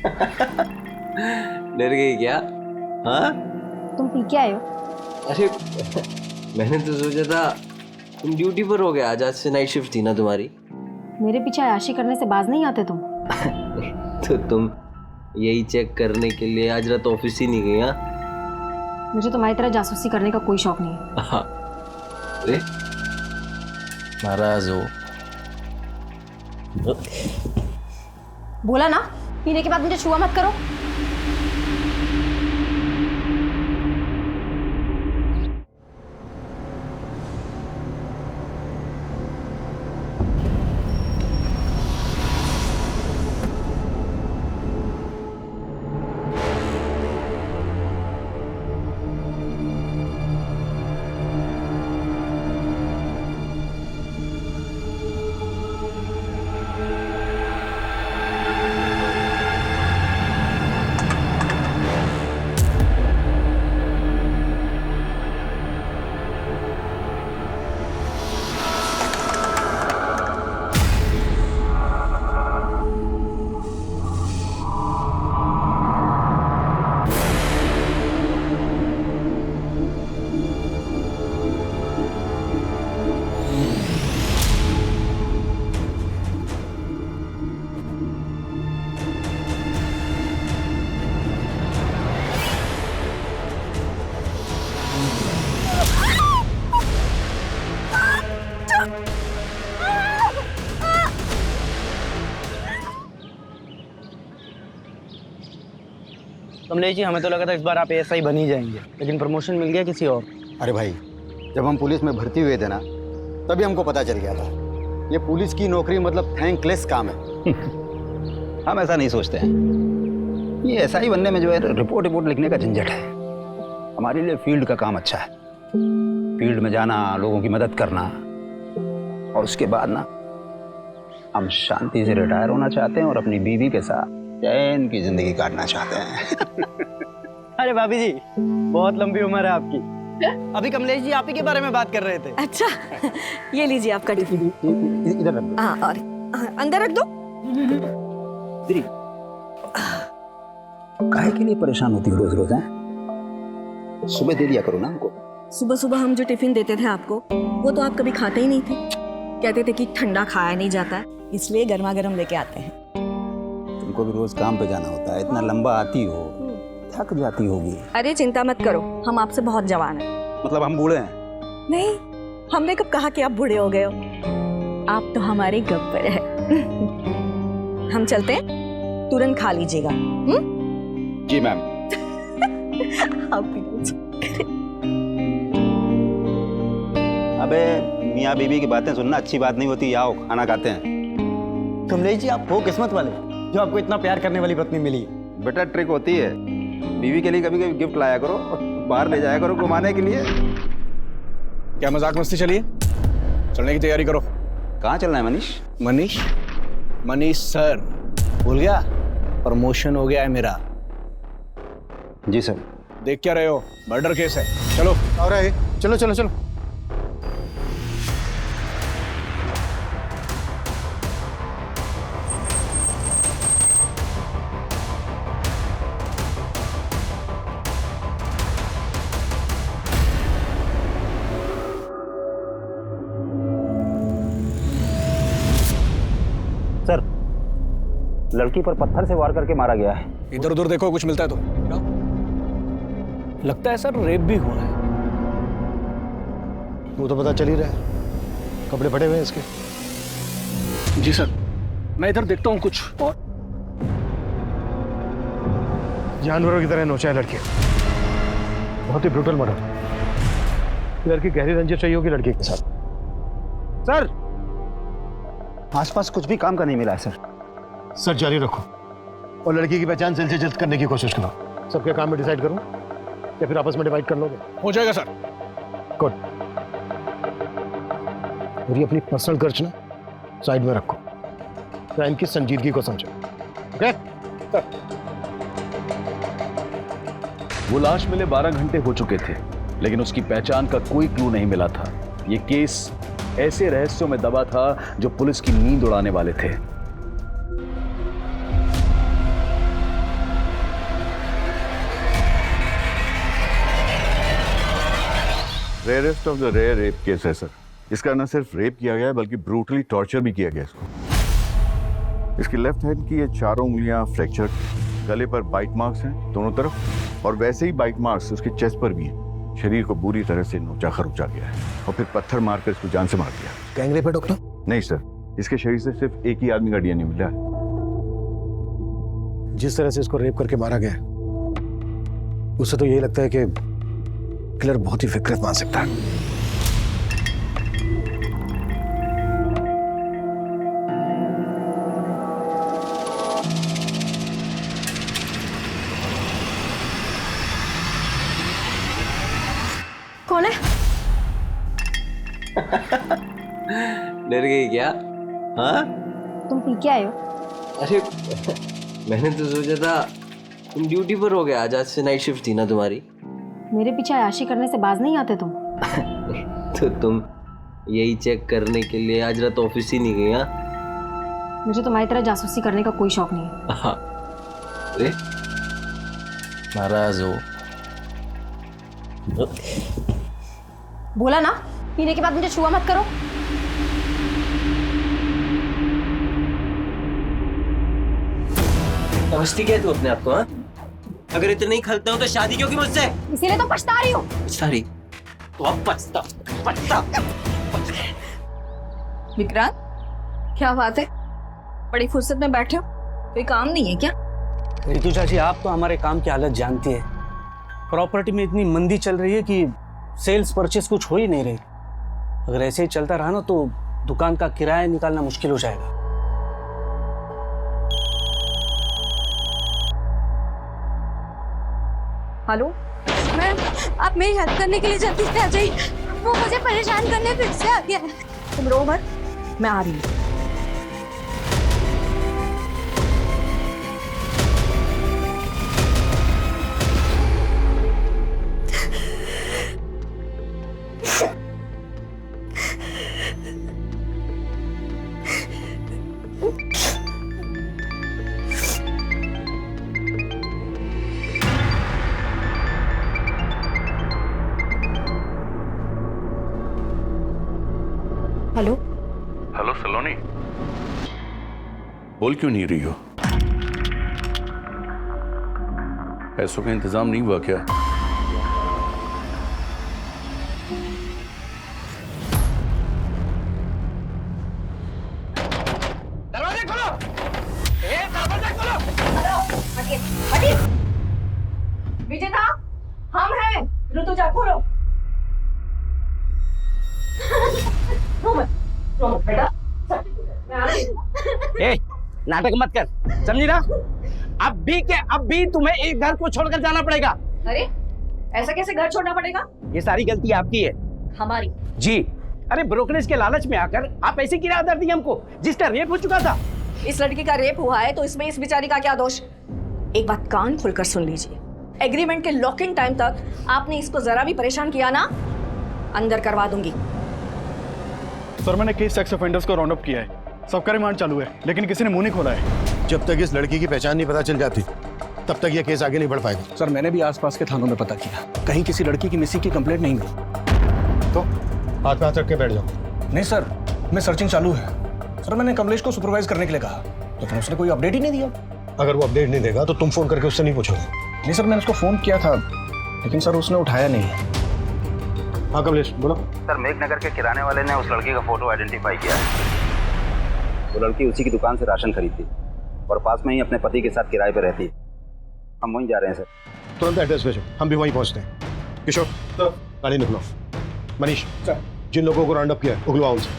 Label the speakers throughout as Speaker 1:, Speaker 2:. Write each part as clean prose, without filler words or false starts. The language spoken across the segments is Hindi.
Speaker 1: डर गई क्या? हाँ,
Speaker 2: तुम पी के आए हो?
Speaker 1: अरे मैंने तो सोचा था तुम ड्यूटी पर हो गया, आज से नाइट शिफ्ट थी ना तुम्हारी।
Speaker 2: मेरे पीछे अयाशी करने से बाज नहीं आते तुम।
Speaker 1: तो तुम यही चेक करने के लिए आज रात ऑफिस ही नहीं गई? हाँ,
Speaker 2: मुझे तुम्हारी तरह जासूसी करने का कोई शौक नहीं है।
Speaker 1: अरे नाराज हो?
Speaker 2: बोला ना, पीने के बाद मुझे छुआ मत करो।
Speaker 3: कमलेश जी, हमें तो लगा था इस बार आप एएसआई बन ही जाएंगे, लेकिन प्रमोशन मिल गया किसी और।
Speaker 4: अरे भाई, जब हम पुलिस में भर्ती हुए थे ना, तभी हमको पता चल गया था ये पुलिस की नौकरी मतलब थैंकलेस काम है।
Speaker 5: हम ऐसा नहीं सोचते हैं। ये एसआई बनने में जो है रिपोर्ट लिखने का झंझट है। हमारे लिए फील्ड का काम अच्छा है। फील्ड में जाना, लोगों की मदद करना, और उसके बाद ना हम शांति से रिटायर होना चाहते हैं और अपनी बीवी के साथ चैन की जिंदगी काटना चाहते हैं।
Speaker 3: अरे भाभी जी, बहुत लंबी उम्र है आपकी। अभी कमलेश जी आप ही के बारे में बात कर रहे थे।
Speaker 6: अच्छा, ये लीजिए आपका टिफिन।
Speaker 4: इधर रख दो।
Speaker 6: हाँ, और अंदर रख दो।
Speaker 5: काहे के लिए परेशान होती हो रोज रोज? हैं, सुबह दे दिया करो ना हमको।
Speaker 6: सुबह सुबह हम जो टिफिन देते थे आपको, वो तो आप कभी खाते ही नहीं थे। कहते थे कि ठंडा खाया नहीं जाता है, इसलिए गर्मा गर्म लेके आते हैं।
Speaker 5: तुमको भी रोज काम पे जाना होता है, इतना लंबा आती हो, थक जाती होगी।
Speaker 6: अरे चिंता मत करो, हम आपसे बहुत जवान हैं।
Speaker 5: मतलब हम बूढ़े हैं?
Speaker 6: नहीं, हमने कब कहा कि आप बूढ़े हो गए हो। आप तो हमारे गब्बर है। हम चलते हैं, तुरंत खा लीजिएगा।
Speaker 5: जी मैम।
Speaker 6: आप भी।
Speaker 5: अबे मियाँ बीवी की बातें सुनना अच्छी बात नहीं होती। आओ खाना खाते हैं।
Speaker 3: कमलेश जी, आप वो किस्मत वाले जो आपको इतना प्यार करने वाली पत्नी मिली।
Speaker 5: बेटा ट्रिक होती है, बीवी के लिए कभी कभी गिफ्ट लाया करो, बाहर ले जाया करो घुमाने के लिए।
Speaker 7: क्या मजाक मस्ती चलिए, चलने की तैयारी करो।
Speaker 5: कहाँ चलना है मनीष?
Speaker 7: मनीष सर, भूल गया? प्रमोशन हो गया है मेरा।
Speaker 5: जी सर।
Speaker 7: देख क्या रहे हो, मर्डर केस है। चलो।
Speaker 4: और चलो चलो चलो।
Speaker 5: सर, लड़की पर पत्थर से वार करके मारा गया है।
Speaker 7: इधर उधर देखो, कुछ मिलता है तो। क्या? लगता है सर रेप भी हुआ है।
Speaker 4: वो तो पता चल ही रहा है, कपड़े फटे हुए हैं इसके।
Speaker 7: जी सर, मैं इधर देखता हूँ कुछ। और
Speaker 4: जानवरों की तरह नोचा है लड़की, बहुत ही ब्रूटल मर्डर। लड़की गहरी रंजिश चाहिए होगी लड़की के साथ। सर,
Speaker 5: आसपास कुछ भी काम का नहीं मिला है सर।
Speaker 4: सर जारी रखो और लड़की की पहचान जल्द से जल्द करने की कोशिश करो। सबके काम में डिसाइड करूं या फिर आपस में डिवाइड कर लोगे?
Speaker 7: हो जाएगा सर।
Speaker 4: गुड। और ये अपनी पर्सनल खर्च ना साइड में रखो, क्राइम की संजीदगी को समझो। ओके?
Speaker 8: वो लाश मिले 12 घंटे हो चुके थे, लेकिन उसकी पहचान का कोई क्लू नहीं मिला था। ये केस ऐसे रहस्यों में दबा था जो पुलिस की नींद उड़ाने वाले थे।
Speaker 9: Rarest of the rare rape case है सर। इसका न सिर्फ रेप किया गया है बल्कि ब्रूटली टॉर्चर भी किया गया इसको। इसकी लेफ्ट हैंड की ये चारों उंगलियां फ्रैक्चर, गले पर बाइट मार्क्स हैं दोनों तरफ, और वैसे ही बाइट मार्क्स उसके चेस्ट पर भी हैं। शरीर को बुरी तरह से नोचा खरोचा गया है और फिर पत्थर मारकर इसको जान से मार दिया।
Speaker 4: गैंगरेप है डॉक्टर?
Speaker 9: नहीं सर, इसके शरीर से सिर्फ एक ही आदमी का डीएनए मिला है।
Speaker 4: जिस तरह से इसको रेप करके मारा गया है, उससे तो यही लगता है कि किलर बहुत ही विकृत मानसिकता है।
Speaker 2: कौन है?
Speaker 1: डर गई क्या? हाँ?
Speaker 2: तुम पी के आए हो?
Speaker 1: अरे मैंने तो सोचा था तुम ड्यूटी पर हो गया आज से नाइट शिफ्ट थी ना तुम्हारी।
Speaker 2: मेरे पीछे अय्याशी करने से बाज नहीं आते तुम।
Speaker 1: तो तुम यही चेक करने के लिए आज रात ऑफिस ही नहीं गई? हाँ,
Speaker 2: मुझे तुम्हारी तरह जासूसी करने का कोई शौक नहीं है।
Speaker 1: अरे नाराज हो?
Speaker 2: बोला ना, पीने के बाद मुझे छुआ मत करो।
Speaker 1: समझती क्या तू अपने आप को? हाँ, अगर इतने ही खलते हो तो शादी क्यों की मुझसे?
Speaker 2: इसीलिए तो पछता रही हूँ।
Speaker 1: सारी तो अब पछता।
Speaker 6: विक्रांत, क्या बात है? बड़ी फुर्सत में बैठे हो, कोई काम नहीं है क्या?
Speaker 3: रितु चाची, आप तो हमारे काम की हालत जानती है। प्रॉपर्टी में इतनी मंदी चल रही है कि सेल्स परचेस कुछ हो ही नहीं रही। अगर ऐसे ही चलता रहा ना तो दुकान का किराया निकालना मुश्किल हो जाएगा।
Speaker 6: हेलो
Speaker 10: मैम, आप मेरी हेल्प करने के लिए जल्दी से आ जाइए। वो मुझे परेशान करने फिर से आ गया है।
Speaker 6: तुम रो मत, मैं आ रही हूँ।
Speaker 2: हेलो?
Speaker 9: हेलो सलोनी, बोल क्यों नहीं रही हो? पैसों का इंतजाम नहीं हुआ क्या?
Speaker 3: दरवाजे खोलो! दरवाजे खोलो!
Speaker 6: हटिए! विजेता, हम हैं। ऋतुजा, खोलो। रो मत बेटा। मैं आ रही हूँ।
Speaker 3: ए, नाटक मत कर, समझी ना? अब भी तुम्हें एक घर को छोड़कर जाना पड़ेगा।
Speaker 6: अरे, ऐसा कैसे घर छोड़ना पड़ेगा?
Speaker 3: ये सारी गलती आपकी है।
Speaker 6: हमारी?
Speaker 3: जी। अरे ब्रोकरेज के लालच में आकर आप ऐसी किराया दर दी हमको, जिसका रेप हो चुका था।
Speaker 6: इस लड़की का रेप हुआ है तो इसमें इस बेचारी का क्या दोष? एक बात कान खोलकर सुन लीजिए, एग्रीमेंट के लॉकिंग टाइम तक आपने इसको जरा भी परेशान किया ना, अंदर करवा दूंगी।
Speaker 11: सर, मैंने केस सेक्स ऑफेंडर्स को राउंड अप किया है। सबका रिमांड चालू है, लेकिन किसी ने मुंह नहीं खोला है।
Speaker 4: जब तक इस लड़की की पहचान नहीं पता चल जाती, तब तक ये केस आगे नहीं बढ़ पाएगा।
Speaker 7: सर, मैंने भी आसपास के थानों में पता किया, कहीं किसी लड़की की मिसिंग की कंप्लेंट नहीं हुई।
Speaker 4: तो हाथ पे हाथ रख के बैठ जाओ।
Speaker 7: नहीं सर, मैं सर्चिंग चालू है। सर, मैंने कमलेश को सुपरवाइज करने के लिए कहा, लेकिन उसने कोई अपडेट ही नहीं दिया।
Speaker 4: अगर वो अपडेट नहीं देगा तो तुम फोन करके उससे नहीं पूछोगे?
Speaker 7: नहीं सर, मैंने उसको फोन किया था, लेकिन सर उसने उठाया नहीं।
Speaker 4: हाँ कमलेश, बोलो।
Speaker 5: सर, मेघनगर के किराने वाले ने उस लड़की का फोटो आइडेंटिफाई किया है। वो लड़की उसी की दुकान से राशन खरीदती और पास में ही अपने पति के साथ किराए पर रहती है। हम वहीं जा रहे हैं सर।
Speaker 4: तुरंत एड्रेस भेजो, हम भी वहीं पहुंचते हैं। किशोर, गाड़ी निकलो। मनीष, जिन लोगों को राउंड अप किया है उगलवाओ उनसे।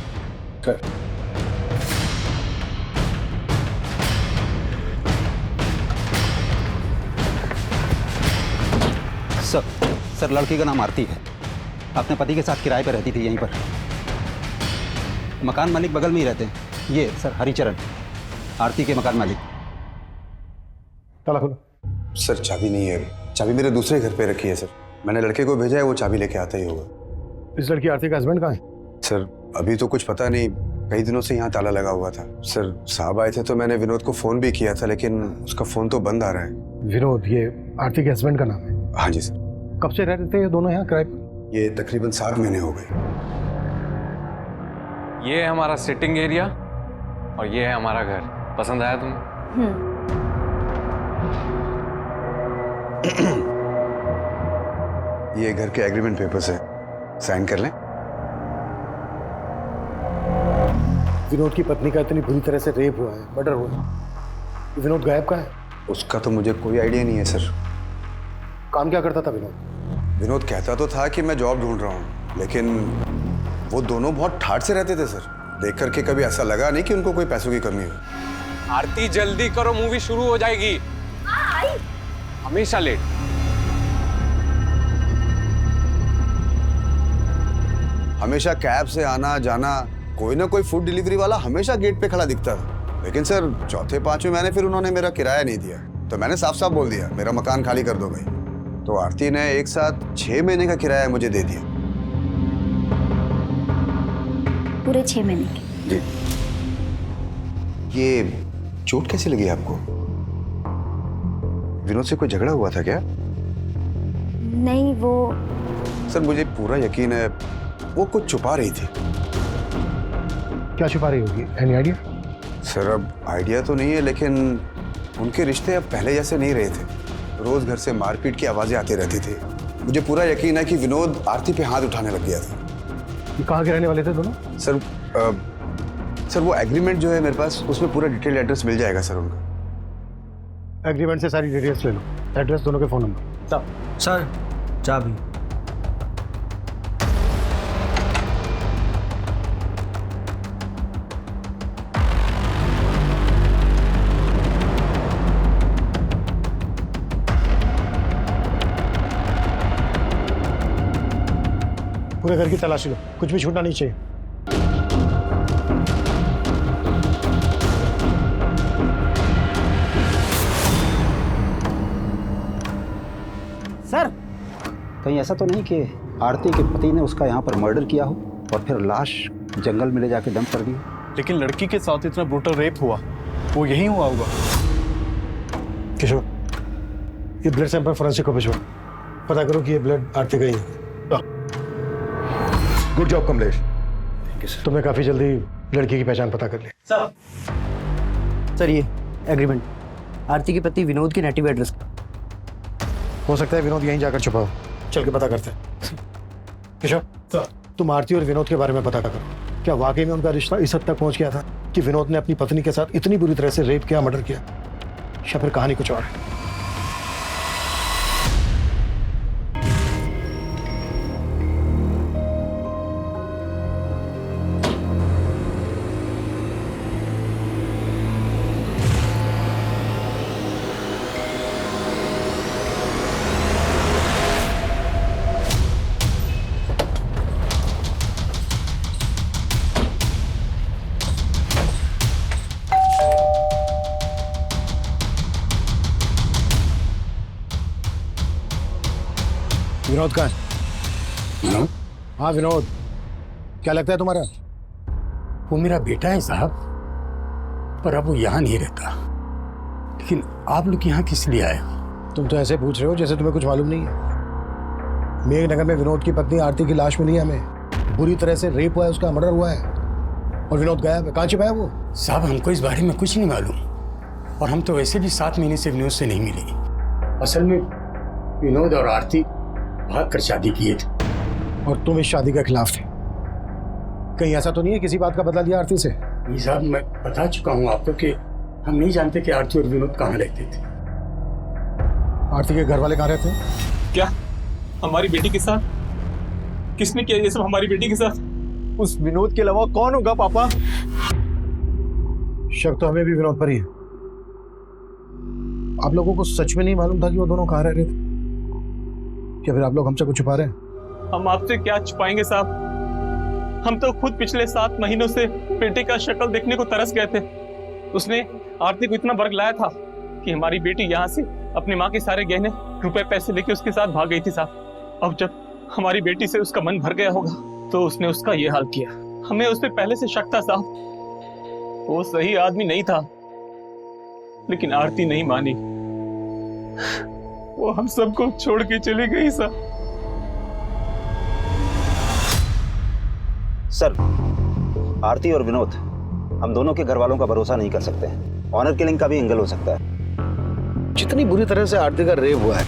Speaker 5: सर, लड़की का नाम आरती है। अपने पति के साथ किराए पर रहती थी यहीं पर। मकान मालिक बगल में ही रहते हैं। ये सर हरिचरण, आरती के मकान मालिक।
Speaker 4: ताला खोलो।
Speaker 12: सर, चाबी नहीं है। चाबी मेरे दूसरे घर पे रखी है सर। मैंने लड़के को भेजा है, वो चाबी लेके आता ही होगा।
Speaker 4: इस लड़की आरती का हस्बैंड कहाँ है?
Speaker 12: सर, अभी तो कुछ पता नहीं। कई दिनों से यहाँ ताला लगा हुआ था। सर, साहब आए थे तो मैंने विनोद को फोन भी किया था, लेकिन उसका फोन तो बंद आ रहा है।
Speaker 4: विनोद, ये आरती के हस्बैंड का नाम है?
Speaker 12: हाँ जी सर।
Speaker 4: कब से रह रहे थे ये दोनों यहाँ किराए पर?
Speaker 12: ये तकरीबन 7 महीने हो गए।
Speaker 13: ये है हमारा सिटिंग एरिया और ये है हमारा घर। पसंद आया तुम्हें?
Speaker 12: ये घर के एग्रीमेंट पेपर्स है, साइन कर लें।
Speaker 4: विनोद की पत्नी का इतनी बुरी तरह से रेप हुआ है, मर्डर हुआ है, विनोद गायब कहाँ है?
Speaker 12: उसका तो मुझे कोई आइडिया नहीं है सर।
Speaker 4: काम क्या करता था विनोद?
Speaker 12: विनोद कहता तो था कि मैं जॉब ढूंढ रहा हूँ, लेकिन वो दोनों बहुत ठाठ से रहते थे सर। देख करके कभी ऐसा लगा नहीं कि उनको कोई पैसों की कमी हो।
Speaker 13: आरती जल्दी करो, मूवी शुरू हो जाएगी। हमेशा लेट।
Speaker 12: हमेशा कैब से आना जाना, कोई ना कोई फूड डिलीवरी वाला हमेशा गेट पे खड़ा दिखता था। लेकिन सर चौथे पांचवें महीने फिर उन्होंने मेरा किराया नहीं दिया, तो मैंने साफ साफ बोल दिया मेरा मकान खाली कर दो भाई। तो आरती ने एक साथ 6 महीने का किराया मुझे दे दिया।
Speaker 10: पूरे 6 महीने के?
Speaker 12: जी। ये चोट कैसी लगी आपको? विनोद से कोई झगड़ा हुआ था क्या?
Speaker 10: नहीं, वो
Speaker 12: सर मुझे पूरा यकीन है वो कुछ छुपा रही थी।
Speaker 4: क्या छुपा रही होगी? Any idea?
Speaker 12: सर अब आइडिया तो नहीं है, लेकिन उनके रिश्ते अब पहले जैसे नहीं रहे थे। रोज घर से मारपीट की आवाजें आती रहती थी। मुझे पूरा यकीन है कि विनोद आरती पे हाथ उठाने लग गया था।
Speaker 4: ये कहाँ के रहने वाले थे दोनों?
Speaker 12: सर वो एग्रीमेंट जो है मेरे पास, उसमें पूरा डिटेल एड्रेस मिल जाएगा सर उनका।
Speaker 4: एग्रीमेंट से सारी डिटेल्स ले लो, एड्रेस, दोनों के फोन नंबर।
Speaker 1: सर चाबी।
Speaker 4: पूरे घर की तलाशी लो, कुछ भी छूटना नहीं चाहिए।
Speaker 3: सर
Speaker 5: कहीं ऐसा तो नहीं कि आरती के पति ने उसका यहाँ पर मर्डर किया हो और फिर लाश जंगल में ले जाके डंप कर दी?
Speaker 11: लेकिन लड़की के साथ इतना ब्रूटल रेप हुआ, वो यही हुआ होगा।
Speaker 4: किशोर, ये ब्लड सैंपल फोरेंसिक को भिजवा, पता करो कि ये ब्लड आरती का ही है। गुड जॉब कमलेश, तुमने काफी जल्दी लड़की की पहचान पता कर ली।
Speaker 3: सर ये एग्रीमेंट आरती के पति विनोद के नेटिव एड्रेस का।
Speaker 4: हो सकता है विनोद यहीं जाकर छुपा हो, चल के पता करते हैं। किशोर, तुम आरती और विनोद के बारे में पता करो, क्या वाकई में उनका रिश्ता इस हद तक पहुंच गया था कि विनोद ने अपनी पत्नी के साथ इतनी बुरी तरह से रेप किया, मर्डर किया, या फिर कहानी कुछ और है? विनोद कहाँ है? हाँ विनोद, क्या लगता है तुम्हारा?
Speaker 14: वो मेरा बेटा है साहब, पर अब वो यहाँ नहीं रहता। लेकिन आप लोग यहाँ किस लिए आए?
Speaker 4: तुम तो ऐसे पूछ रहे हो जैसे तुम्हें कुछ मालूम नहीं है। मेघनगर में विनोद की पत्नी आरती की लाश मिली है हमें, बुरी तरह से रेप हुआ है, उसका मर्डर हुआ है, और विनोद गायब है। कहाँ छिपा है वो?
Speaker 14: साहब हमको इस बारे में कुछ नहीं मालूम, और हम तो वैसे भी 7 महीने से विनोद से नहीं मिले। असल में विनोद और आरती भाग कर शादी किए थे,
Speaker 4: और तुम इस शादी के खिलाफ थे। कहीं ऐसा तो नहीं है किसी बात का बदला लिया आरती से?
Speaker 14: नहीं साहब, मैं बता चुका हूँ आपको कि हम नहीं जानते कि आरती और विनोद कहाँ रहते थे।
Speaker 4: आरती के घर वाले कहाँ रहते हैं?
Speaker 15: क्या हमारी बेटी के साथ? किसने किया ये सब हमारी बेटी के साथ?
Speaker 11: उस विनोद के अलावा कौन होगा पापा?
Speaker 4: शक तो हमें भी विनोद पर ही है। आप लोगों को सच में नहीं मालूम था कि वो दोनों कहाँ रह रहे थे? क्या फिर आप लोग हमसे कुछ छुपा रहे हैं?
Speaker 15: हम आपसे क्या छुपाएंगे साहब, हम तो खुद पिछले 7 महीनों से बेटे का शक्ल देखने को तरस गए थे। उसने आरती को इतना बर्ग लाया था कि हमारी बेटी यहाँ से अपनी माँ के सारे गहने, रुपए, पैसे लेके उसके साथ भाग गई थी साहब। अब जब हमारी बेटी से उसका मन भर गया होगा तो उसने उसका ये हाल किया। हमें उस पर पहले से शक था साहब, वो सही आदमी नहीं था, लेकिन आरती नहीं मानी, वो हम सबको छोड़ के चली गई साहब।
Speaker 5: सर, आरती और विनोद, हम दोनों के घर वालों का भरोसा नहीं कर सकते। ऑनर किलिंग का भी एंगल हो सकता है।
Speaker 14: जितनी बुरी तरह से आरती का रेप हुआ है,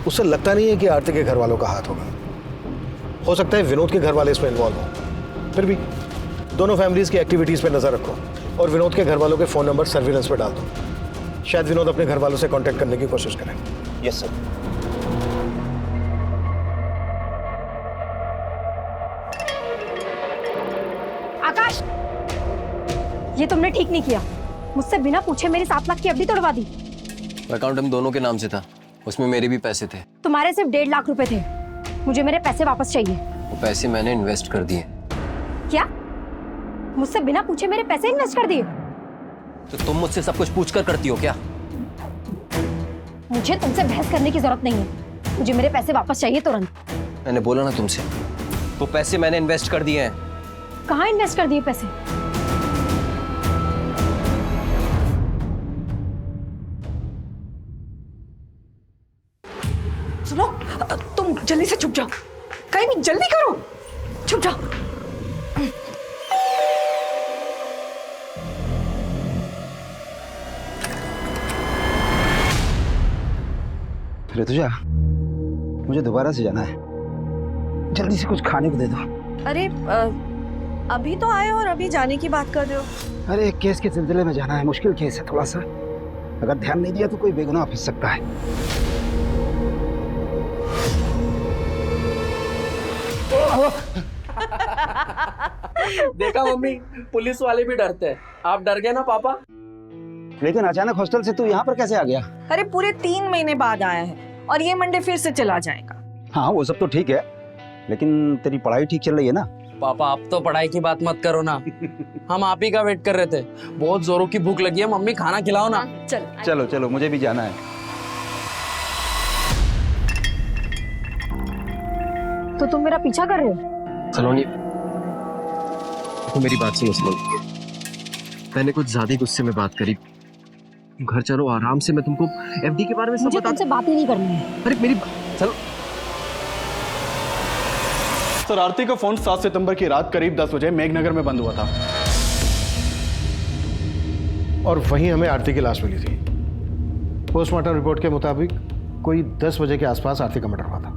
Speaker 14: उससे लगता नहीं है कि आरती के घर वालों का हाथ होगा। हो सकता है विनोद के घर वाले इसमें इन्वॉल्व हो। फिर भी दोनों फैमिलीज की एक्टिविटीज पे नजर रखो और विनोद के घर वालों के फोन नंबर सर्विलेंस पे डाल दो। शायद विनोद अपने घर वालों से कांटेक्ट करने की कोशिश करें।
Speaker 5: Yes sir.
Speaker 2: आकाश, ये तुमने ठीक नहीं किया। मुझसे बिना पूछे मेरी 7 लाख की एफडी तोड़वा दी।
Speaker 1: अकाउंट हम दोनों के नाम से था, उसमें मेरे भी पैसे थे।
Speaker 2: तुम्हारे सिर्फ 1.5 लाख रुपए थे। मुझे मेरे पैसे वापस चाहिए।
Speaker 1: वो पैसे मैंने इन्वेस्ट कर दिए।
Speaker 2: क्या? मुझसे बिना पूछे मेरे पैसे इन्वेस्ट कर दिए?
Speaker 1: तो तुम मुझसे सब कुछ पूछकर करती हो क्या?
Speaker 2: मुझे तुमसे बहस करने की जरूरत नहीं है। मुझे मेरे पैसे वापस चाहिए तुरंत।
Speaker 1: मैंने बोला ना तुमसे, वो पैसे मैंने इन्वेस्ट कर दिए हैं।
Speaker 2: कहाँ इन्वेस्ट कर दिए पैसे?
Speaker 6: सुनो, तुम जल्दी से छुप जाओ। कहीं भी जल्दी करो, छुप जाओ।
Speaker 5: ऋतुजा, मुझे दोबारा से जाना है। जल्दी से कुछ खाने को दे दो।
Speaker 6: अरे अभी तो आए और अभी जाने की बात कर रहे हो।
Speaker 5: अरे एक केस के सिलसिले में जाना है, मुश्किल केस है थोड़ा सा। अगर ध्यान नहीं दिया तो कोई बेगुनाह फंस सकता है।
Speaker 15: देखा मम्मी, पुलिस वाले भी डरते हैं। आप डर गए ना पापा?
Speaker 5: लेकिन अचानक हॉस्टल से तू यहाँ पर कैसे आ गया?
Speaker 6: अरे पूरे 3 महीने बाद आया है और ये मंडे फिर से चला जाएगा।
Speaker 5: हाँ वो सब तो ठीक है, लेकिन तेरी पढ़ाई ठीक चल रही है ना?
Speaker 15: पापा आप तो पढ़ाई की बात मत करो ना। हम आप ही का वेट कर रहे थे। बहुत जोरों की भूख लगी है, मम्मी खाना खिलाओ ना।
Speaker 6: चल
Speaker 5: चलो चलो, मुझे भी जाना है।
Speaker 2: तो तुम मेरा पीछा कर रहे हो?
Speaker 1: सलोनी, तो मेरी बात सुनो सलोनी। मैंने कुछ ज्यादा ही गुस्से में बात करी। घर चलो आराम से, मैं तुमको एफडी के बारे में सब
Speaker 2: मुझे
Speaker 1: बता।
Speaker 2: तुमसे बात ही नहीं करनी है।
Speaker 1: अरे मेरी चलो।
Speaker 11: सर, आरती का फोन 7 सितंबर की रात करीब 10 बजे मेघनगर में बंद हुआ था
Speaker 4: और वहीं हमें आरती की लाश मिली थी। पोस्टमार्टम रिपोर्ट के मुताबिक कोई 10 बजे के आसपास आरती का मर्डर हुआ था।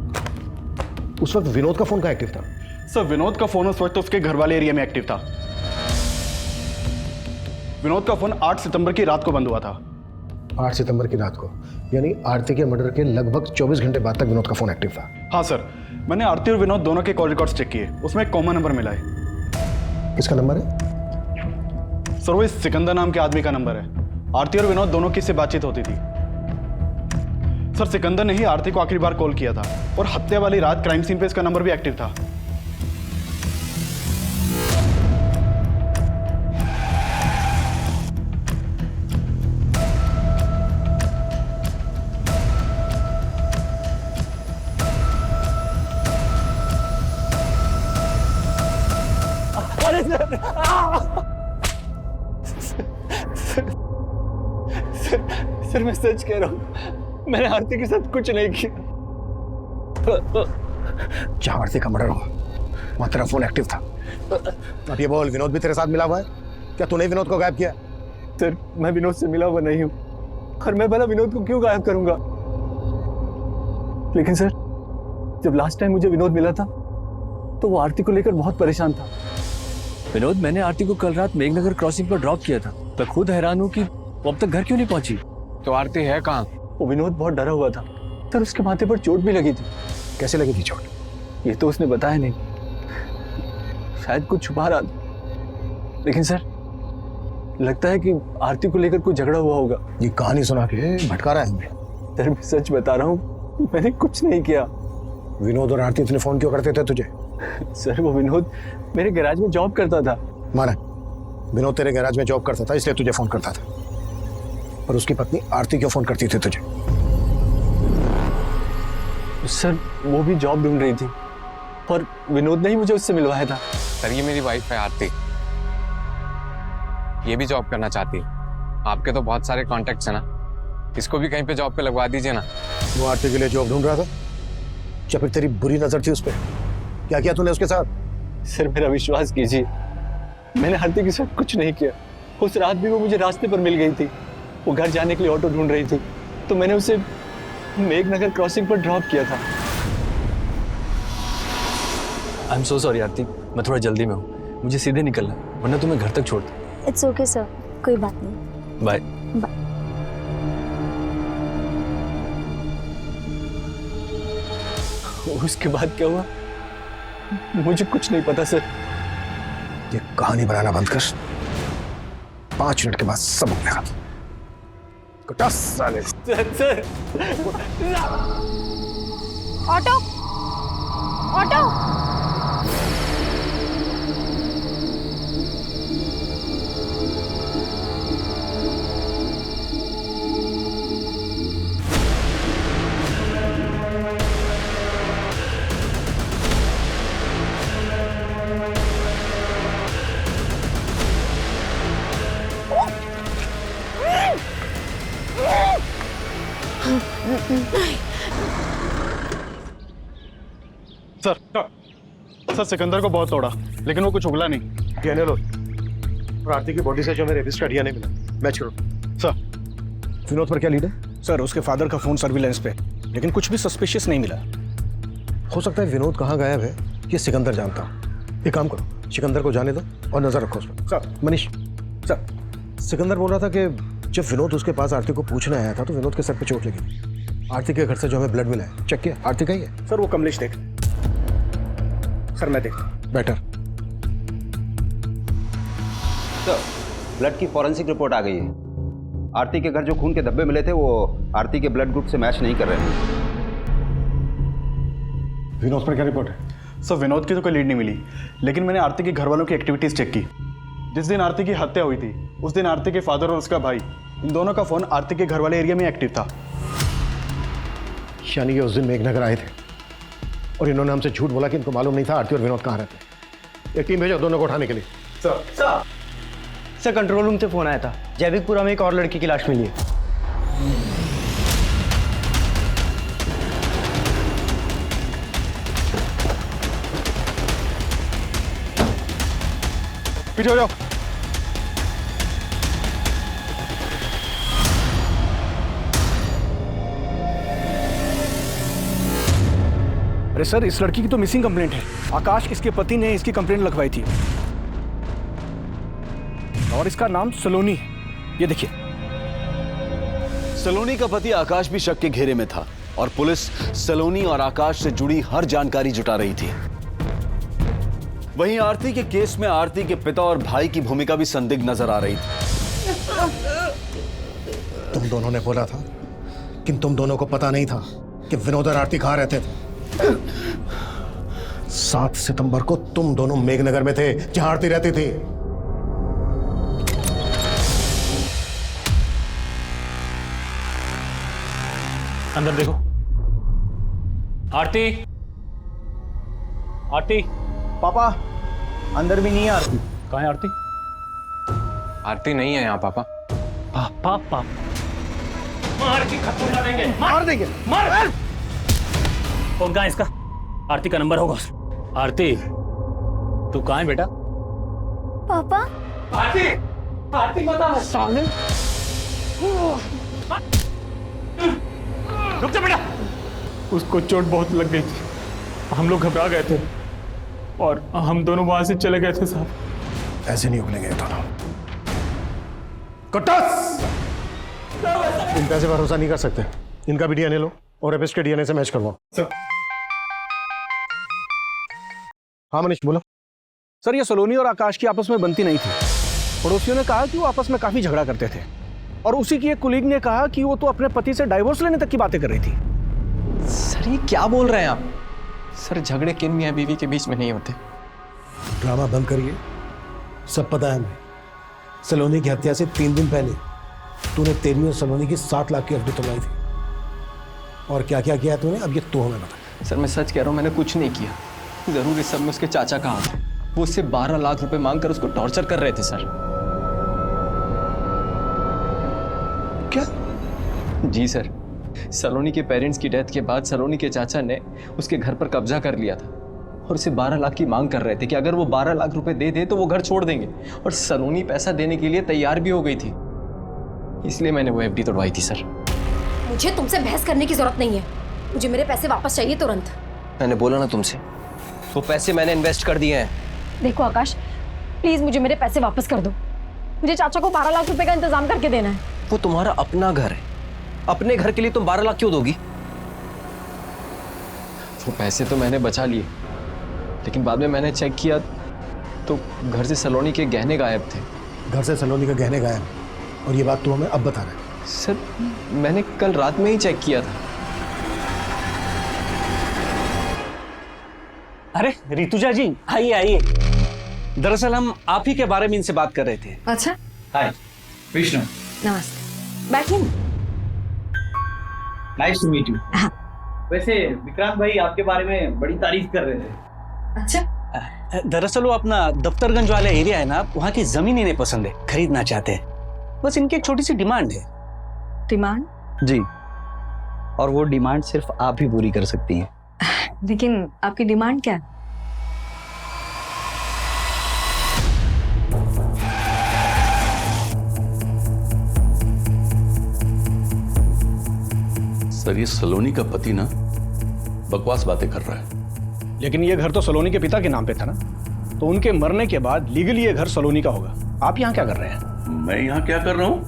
Speaker 4: उस वक्त विनोद का फोन का एक्टिव था?
Speaker 11: सर, विनोद का फोन उस वक्त उसके घर वाले एरिया में एक्टिव था। विनोद का फोन 8 सितंबर की रात को बंद हुआ था।
Speaker 4: 8 सितंबर की रात को, यानी आरती के मर्डर के लगभग 24 घंटे बाद तक विनोद का फोन एक्टिव था।
Speaker 11: हाँ सर, मैंने आरती और विनोद दोनों के कॉल रिकॉर्ड्स चेक किए, उसमें एक कॉमन नंबर मिला है।
Speaker 4: किसका नंबर है?
Speaker 11: सर, वो इस सिकंदर नाम के आदमी का नंबर है। आरती और विनोद दोनों की इससे बातचीत होती थी। सर, सिकंदर ने ही आरती को आखिरी बार कॉल किया था और हत्या वाली रात क्राइम सीन पे इसका नंबर भी एक्टिव था।
Speaker 15: सर मैं सच कह रहा हूँ, मैंने आरती के साथ कुछ नहीं किया।
Speaker 4: जहां आरती का मर्डर हुआ वहां तेरा फोन एक्टिव था। अब ये बोल, विनोद भी तेरे साथ मिला हुआ है? क्या तूने विनोद को गायब किया?
Speaker 15: सर, मैं विनोद से मिला हुआ नहीं हूँ और मैं भला विनोद को क्यों गायब करूंगा? लेकिन सर, जब लास्ट टाइम मुझे विनोद मिला था तो वो आरती को लेकर बहुत परेशान था। विनोद, मैंने आरती को कल रात मेघनगर क्रॉसिंग पर ड्रॉप किया था। मैं खुद हैरान हूँ कि वो अब तक घर क्यों नहीं पहुंची।
Speaker 13: तो आरती है कहाँ?
Speaker 15: वो विनोद बहुत डरा हुआ था सर, उसके माथे पर चोट भी लगी थी।
Speaker 4: कैसे लगी थी चोट?
Speaker 15: ये तो उसने बताया नहीं, शायद कुछ छुपा रहा था। लेकिन सर, लगता है कि आरती को लेकर कोई झगड़ा हुआ होगा।
Speaker 4: ये कहानी सुना के भटका रहा है हमें।
Speaker 15: सर मैं सच बता रहा हूँ, मैंने कुछ नहीं किया।
Speaker 4: विनोद और आरती इतने फोन क्यों करते थे तुझे?
Speaker 15: सर, वो विनोद मेरे गैराज में जॉब करता था।
Speaker 4: माना, विनोद तेरे गैराज में जॉब करता था इसलिए तुझे फोन करता था, पर उसकी पत्नी आरती क्यों फोन करती थी तुझे?
Speaker 15: सर, वो भी जॉब ढूंढ रही थी और विनोद ने ही मुझे उससे मिलवाया था।
Speaker 13: सर, ये मेरी वाइफ है आरती, ये भी जॉब करना चाहती है। आपके तो बहुत सारे कॉन्टेक्ट्स हैं ना, इसको भी कहीं पे जॉब पे लगवा दीजिए ना।
Speaker 4: वो आरती के लिए जॉब ढूंढ रहा था या फिर तेरी बुरी नजर थी उस पर? क्या किया तूने उसके साथ?
Speaker 7: सर मेरा विश्वास कीजिए, मैंने आरती के साथ कुछ नहीं किया। उस रात भी वो मुझे रास्ते पर मिल गई थी। वो घर जाने के लिए ऑटो ढूंढ रही थी, तो मैंने उसे मेघनगर क्रॉसिंग पर ड्रॉप किया था। आई एम सो सॉरी आरती, मैं थोड़ा जल्दी में हूँ, मुझे सीधे निकलना, वरना तुम्हें घर तक छोड़ दूँ।
Speaker 10: इट्स ओके सर, कोई बात नहीं।
Speaker 7: बाय।
Speaker 10: बाय।
Speaker 7: उसके बाद क्या हुआ मुझे कुछ नहीं पता सर।
Speaker 14: ये कहानी बनाना बंद कर, 5 मिनट के बाद सब हो गया। कुटास साले।
Speaker 7: Sir.
Speaker 2: Auto, auto.
Speaker 11: Sir Sikandar को बहुत तोड़ा, लेकिन वो कुछ उगला नहीं।
Speaker 4: डीएनए लो, और आरती की बॉडी से जो मेरे रेपिस्ट का डीएनए मिला, मैच करो।
Speaker 11: सर
Speaker 14: विनोद पर क्या लीड है?
Speaker 3: सर उसके फादर का फोन सर्विलेंस पे, लेकिन कुछ भी सस्पिशियस नहीं मिला।
Speaker 14: हो सकता है विनोद कहाँ गायब है ये सिकंदर जानता हो। एक काम करो, सिकंदर को जाने दो और नजर रखो उस पर।
Speaker 3: सर।
Speaker 14: मनीष सर, सिकंदर बोल रहा था कि जब विनोद उसके पास आरती को पूछने आया था तो विनोद के सर पे चोट लगी। आरती के घर से जो हमें ब्लड मिला है, चेक किया? आरती का ही है।
Speaker 3: सर वो कमलेश देख। सर मैं देखता हूं।
Speaker 14: बेटर।
Speaker 5: सर ब्लड की फॉरेंसिक रिपोर्ट आ गई है। आरती के घर जो खून के धब्बे मिले थे वो आरती के ब्लड ग्रुप से मैच नहीं कर रहे हैं।
Speaker 4: विनोद पर क्या रिपोर्ट है?
Speaker 11: सर विनोद की तो कोई लीड नहीं मिली, लेकिन मैंने आरती के घर वालों की एक्टिविटीज चेक की। जिस दिन आरती की हत्या हुई थी उस दिन आरती के फादर और उसका भाई, इन दोनों का फोन आरती के घर वाले एरिया में एक्टिव था।
Speaker 4: यानी कि उस दिन मेघनगर आए थे और इन्होंने हमसे झूठ बोला कि इनको मालूम नहीं था आरती और विनोद कहाँ रहते हैं। एक टीम भेजो दोनों को उठाने के लिए।
Speaker 16: सर कंट्रोल रूम से फोन आया था, जैविकपुरा में एक और लड़की की लाश मिली है।
Speaker 11: पीछे हो जाओ।
Speaker 3: अरे सर इस लड़की की तो मिसिंग कंप्लेंट है। आकाश इसके पति ने इसकी कंप्लेंट लिखवाई थी और इसका नाम सलोनी है। ये देखिए।
Speaker 8: सलोनी का पति आकाश भी शक के घेरे में था और पुलिस सलोनी और आकाश से जुड़ी हर जानकारी जुटा रही थी। वहीं आरती के केस में आरती के पिता और भाई की भूमिका भी संदिग्ध नजर आ रही थी।
Speaker 14: तुम दोनों ने बोला था कि तुम दोनों को पता नहीं था कि विनोद और आरती कहाँ रहते थे। 7 सितंबर को तुम दोनों मेघनगर में थे जहां आरती रहती थी।
Speaker 15: अंदर देखो। आरती, आरती।
Speaker 3: पापा अंदर भी नहीं है आरती।
Speaker 15: कहाँ है आरती?
Speaker 13: आरती नहीं है यहाँ पापा।
Speaker 15: पापा मार के खत्म कर देंगे।
Speaker 3: मार देंगे।
Speaker 15: मार। फोन कहाँ है इसका? आरती का नंबर होगा। आरती तू कहाँ है बेटा?
Speaker 10: पापा।
Speaker 15: आरती, आरती बता।
Speaker 3: साले
Speaker 15: रुक जा बेटा। उसको चोट बहुत लग गई थी, हम लोग घबरा गए थे और हम दोनों वहां से चले गए थे साहब।
Speaker 14: ऐसे नहीं उगलेंगे दोनों। कटस! इनका से भरोसा नहीं कर सकते। इनका भी डीएनए लो और रेपिस्ट के डीएनए से मैच करवाओ। हाँ मनीष बोलो।
Speaker 3: सर ये सलोनी और आकाश की आपस में बनती नहीं थी। पड़ोसियों ने कहा कि वो आपस में काफी झगड़ा करते थे और उसी की एक कुलीग ने कहा कि वो तो अपने पति से डाइवोर्स लेने तक की बातें कर रही थी।
Speaker 13: सर ये क्या बोल रहे हैं आप? सर झगड़े किन मियां बीवी के बीच में नहीं होते।
Speaker 14: ड्रामा बंद करिए, सब पता है हमें। सलोनी की हत्या से 3 दिन पहले तूने तेरी और सलोनी की 7 लाख की एफडी तोड़वाई थी। और क्या क्या किया तूने, अब ये तू हमें बता।
Speaker 13: सर मैं सच कह रहा हूँ, मैंने कुछ नहीं किया। जरूर इस सब में उसके चाचा का हाथ है। वो उससे 12 लाख रुपए मांगकर उसको टॉर्चर कर रहे थे सर।
Speaker 14: क्या?
Speaker 13: जी सर, सलोनी के पेरेंट्स की डेथ के बाद सलोनी के चाचा ने उसके घर पर कब्जा कर लिया था और उसे 12 लाख की मांग कर रहे थे कि अगर वो 12 लाख रुपए दे दे तो वो घर छोड़ देंगे, और सलोनी पैसा देने के लिए तैयार भी हो गई थी। इसलिए मैंने वो एफडी तोड़वाई थी सर।
Speaker 2: मुझे तुमसे बहस करने की जरूरत नहीं है, मुझे मेरे पैसे वापस चाहिए तुरंत।
Speaker 1: मैंने बोला ना तुमसे, वो पैसे मैंने इन्वेस्ट कर दिए हैं।
Speaker 2: देखो आकाश, प्लीज मुझे मेरे पैसे वापस कर दो। मुझे चाचा को 12 लाख रुपए का इंतजाम करके देना है।
Speaker 1: वो तुम्हारा अपना घर है, अपने घर के लिए तुम 12 लाख क्यों दोगी?
Speaker 13: वो पैसे तो मैंने बचा लिए, लेकिन बाद में मैंने चेक किया तो घर से सलोनी के गहने गायब थे।
Speaker 14: घर से सलोनी के गहने गायब, और ये बात तू हमें अब बता रहा है?
Speaker 13: सर मैंने कल रात में ही चेक किया था।
Speaker 3: अरे ऋतुजा जी, आइए आइए। दरअसल हम आप ही के बारे में इनसे बात कर रहे थे।
Speaker 6: अच्छा,
Speaker 11: हाय विष्णु।
Speaker 6: नमस्ते, बैठिए।
Speaker 11: Nice to meet you. वैसे विक्रांत भाई आपके बारे में बड़ी तारीफ कर रहे थे।
Speaker 6: अच्छा,
Speaker 3: दरअसल वो अपना दफ्तरगंज वाला एरिया है ना, वहाँ की जमीन इन्हें पसंद है, खरीदना चाहते हैं। बस इनकी एक छोटी सी डिमांड है।
Speaker 6: डिमांड?
Speaker 16: जी, और वो डिमांड सिर्फ आप ही पूरी कर सकती हैं।
Speaker 6: लेकिन आपकी डिमांड क्या है?
Speaker 8: सर ये सलोनी का पति ना बकवास बातें कर रहा है।
Speaker 14: लेकिन ये घर तो सलोनी के पिता के नाम पे था ना, तो उनके मरने के बाद लीगली ये घर सलोनी का होगा। आप यहाँ क्या कर रहे हैं?
Speaker 17: मैं यहाँ क्या कर रहा हूँ?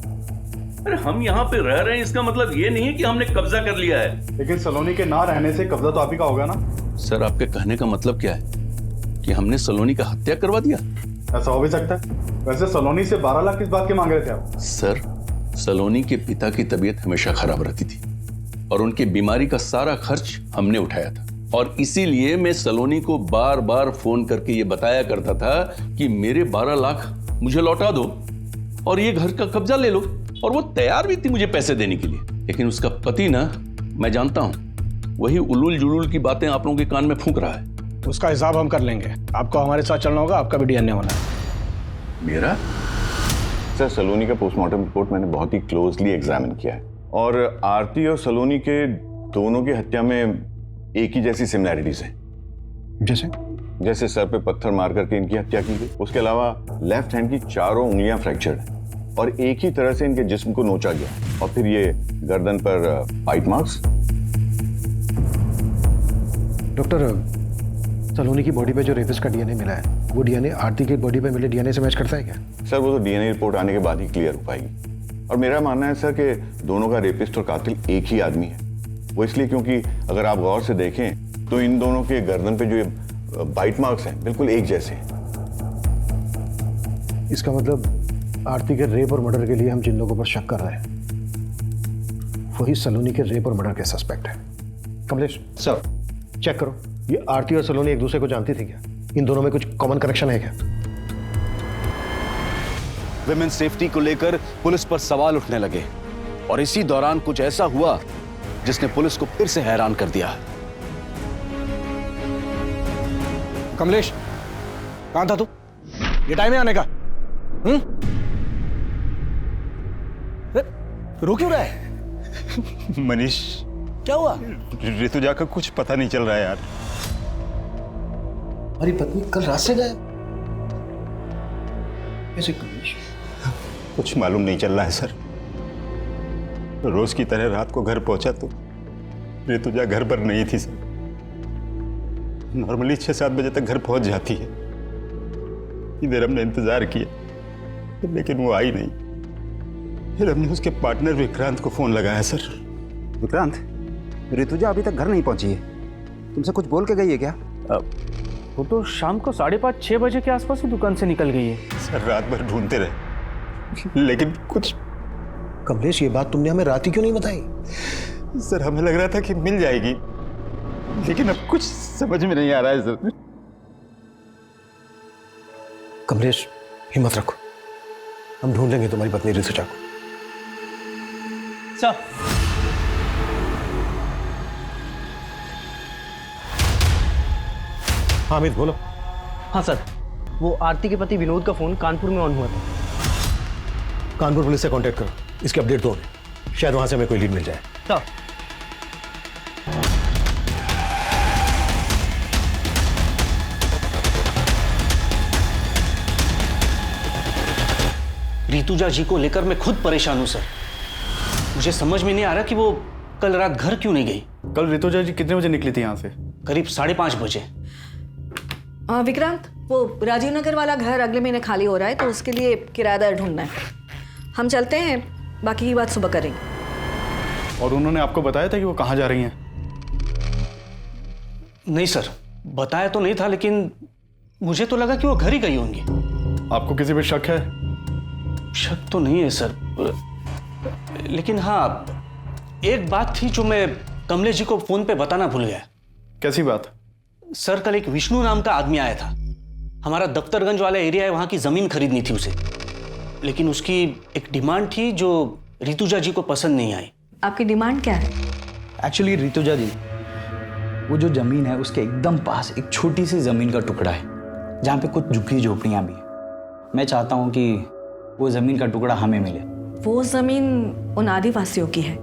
Speaker 17: अरे हम यहाँ पे रह रहे हैं, इसका मतलब ये नहीं है कि हमने कब्जा कर लिया है।
Speaker 11: लेकिन सलोनी के ना रहने से कब्जा तो आप ही का होगा ना?
Speaker 8: सर आपके कहने का मतलब क्या है कि हमने सलोनी का हत्या करवा दिया?
Speaker 11: ऐसा हो भी सकता है। वैसे सलोनी से 12 लाख किस बात के मांग रहे थे आप?
Speaker 8: सर सलोनी के पिता की तबीयत हमेशा खराब रहती थी और उनकी बीमारी का सारा खर्च हमने उठाया था, और इसीलिए मैं सलोनी को बार बार फोन करके ये बताया करता था कि मेरे 12 लाख मुझे लौटा दो और ये घर का कब्जा ले लो, और वो तैयार भी थी मुझे पैसे देने के लिए। लेकिन उसका पति ना, मैं जानता हूं, वही उलूल जुलूल की बातें आप लोगों के कान में फूंक रहा है।
Speaker 14: उसका हिसाब हम कर लेंगे। आपको हमारे साथ चलना होगा, आपका भी डीएनए होना है।
Speaker 8: मेरा?
Speaker 9: सर सलोनी का पोस्टमार्टम रिपोर्ट मैंने बहुत ही क्लोजली एग्जामिन किया है, और आरती और सलोनी के दोनों की हत्या में एक ही जैसी सिमिलैरिटीज हैं। जैसे सर पे पत्थर मार करके इनकी हत्या की गई, उसके अलावा लेफ्ट हैंड की चारों उंगलियां फ्रैक्चर्ड हैं, और एक ही तरह से इनके जिस्म को नोचा गया, और फिर ये गर्दन पर बाइट मार्क्स।
Speaker 14: डॉक्टर, सलोनी की बॉडी पे जो रेपिस्ट का डीएनए मिला है, वो डीएनए आरती की बॉडी पे मिले डीएनए से मैच करता है क्या?
Speaker 9: सर वो तो डीएनए रिपोर्ट आने के बाद ही क्लियर हो पाएगी, और मेरा मानना है सर कि दोनों का रेपिस्ट और कातिल एक ही आदमी है। वो इसलिए क्योंकि अगर आप गौर से देखें तो इन दोनों के गर्दन पे जो ये बाइट मार्क्स हैं बिल्कुल एक जैसे हैं।
Speaker 14: इसका मतलब आरती के रेप और मर्डर के लिए हम जिन लोगों पर शक कर रहे हैं वही सलोनी के रेप और मर्डर के सस्पेक्ट हैं। कमलेश सर, चेक करो, ये आरती और सलोनी एक दूसरे को जानती थी क्या? इन दोनों में कुछ कॉमन कनेक्शन है क्या?
Speaker 8: विमेन सेफ्टी को लेकर पुलिस पर सवाल उठने लगे, और इसी दौरान कुछ ऐसा हुआ जिसने पुलिस को फिर से हैरान कर दिया।
Speaker 14: कमलेश, कहां था तू? ये टाइम है आने का? रो क्यों रहा है?
Speaker 18: मनीष,
Speaker 14: क्या हुआ?
Speaker 18: ऋतुजा का कुछ पता नहीं चल रहा है यार।
Speaker 14: हमारी पत्नी कल रात से गायब कैसे? कमलेश,
Speaker 18: कुछ मालूम नहीं चल रहा है सर। रोज की तरह रात को घर पहुंचा तो ऋतुजा घर पर नहीं थी सर। नॉर्मली 6-7 बजे तक घर पहुंच जाती है। इधर हमने इंतजार किया लेकिन वो आई नहीं। फिर हमने उसके पार्टनर विक्रांत को फोन लगाया सर।
Speaker 5: विक्रांत, ऋतुजा अभी तक घर नहीं पहुंची है, तुमसे कुछ बोल के गई है क्या?
Speaker 3: वो तो शाम को 5:30-6 बजे के आसपास ही दुकान से निकल गई है।
Speaker 18: सर रात भर ढूंढते रहे लेकिन कुछ।
Speaker 14: कमलेश, ये बात तुमने हमें रात ही क्यों नहीं बताई?
Speaker 18: सर हमें लग रहा था कि मिल जाएगी, लेकिन अब कुछ समझ में नहीं आ रहा है सर।
Speaker 14: कमलेश, हिम्मत रखो, हम ढूंढ लेंगे तुम्हारी पत्नी ऋतुजा को।
Speaker 3: सर,
Speaker 14: हामिद बोलो।
Speaker 16: हाँ सर, वो आरती के पति विनोद का फोन कानपुर में ऑन हुआ था।
Speaker 14: कानपुर पुलिस से कांटेक्ट करो, इसकी अपडेट दो, शायद वहां से हमें कोई लीड मिल जाए।
Speaker 16: सर,
Speaker 3: रितुजा जी को लेकर मैं खुद परेशान हूं सर। मुझे समझ में नहीं आ रहा कि वो कल रात घर क्यों नहीं गई।
Speaker 11: कल रितुजा जी कितने बजे निकली थी यहाँ से?
Speaker 3: करीब 5:30 बजे।
Speaker 6: विक्रांत, वो राजीव नगर वाला घर अगले महीने खाली हो रहा है, तो उसके लिए किराएदार ढूंढना है। हम चलते हैं, बाकी की बात सुबह करेंगे।
Speaker 11: और उन्होंने आपको बताया था कि वो कहाँ जा रही हैं?
Speaker 3: नहीं सर, बताया तो नहीं था, लेकिन मुझे तो लगा कि वो घर ही गई होंगी।
Speaker 11: आपको किसी पे शक है?
Speaker 3: शक तो नहीं है सर, लेकिन हाँ, एक बात थी जो मैं कमलेश जी को फोन पे बताना भूल गया।
Speaker 11: कैसी बात?
Speaker 3: सर, कल एक विष्णु नाम का आदमी आया था। हमारा दफ्तरगंज वाला एरिया है, वहां की जमीन खरीदनी थी उसे, लेकिन उसकी एक डिमांड थी जो रितुजा जी को पसंद नहीं आई।
Speaker 6: आपकी डिमांड क्या है?
Speaker 19: एक्चुअली रितुजा जी, वो जो जमीन है उसके एकदम पास एक छोटी सी जमीन का टुकड़ा है जहाँ पे कुछ झुग्गी झोपड़ियाँ भी हैं। मैं चाहता हूँ कि वो जमीन का टुकड़ा हमें मिले।
Speaker 6: वो जमीन उन आदिवासियों की है,